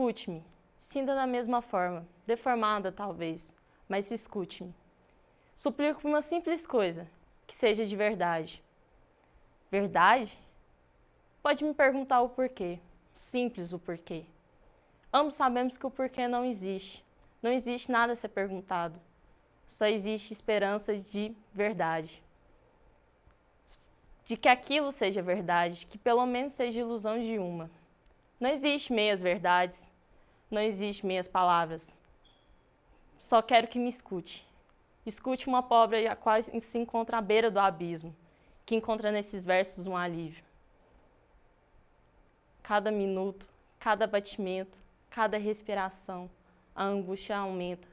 Escute-me, sinta da mesma forma, deformada talvez, mas escute-me. Suplico por uma simples coisa, que seja de verdade. Verdade? Pode me perguntar o porquê, simples o porquê. Ambos sabemos que o porquê não existe. Não existe nada a ser perguntado. Só existe esperança de verdade. De que aquilo seja verdade, que pelo menos seja ilusão de uma. Não existe meias verdades, não existe meias palavras. Só quero que me escute. Escute uma pobre a qual se encontra à beira do abismo, que encontra nesses versos um alívio. Cada minuto, cada batimento, cada respiração, a angústia aumenta,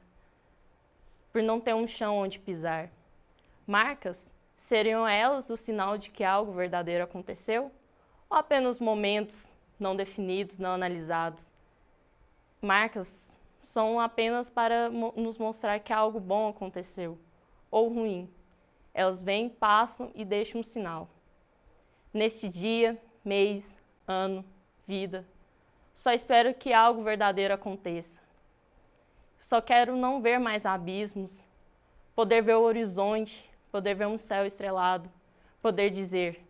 por não ter um chão onde pisar. Marcas, seriam elas o sinal de que algo verdadeiro aconteceu? Ou apenas momentos não definidos, não analisados? Marcas são apenas para nos mostrar que algo bom aconteceu, ou ruim. Elas vêm, passam e deixam um sinal. Neste dia, mês, ano, vida, só espero que algo verdadeiro aconteça. Só quero não ver mais abismos, poder ver o horizonte, poder ver um céu estrelado, poder dizer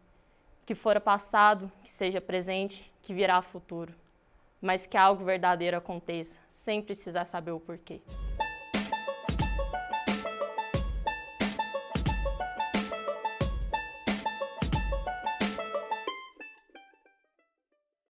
que fora passado, que seja presente, que virá futuro, mas que algo verdadeiro aconteça, sem precisar saber o porquê.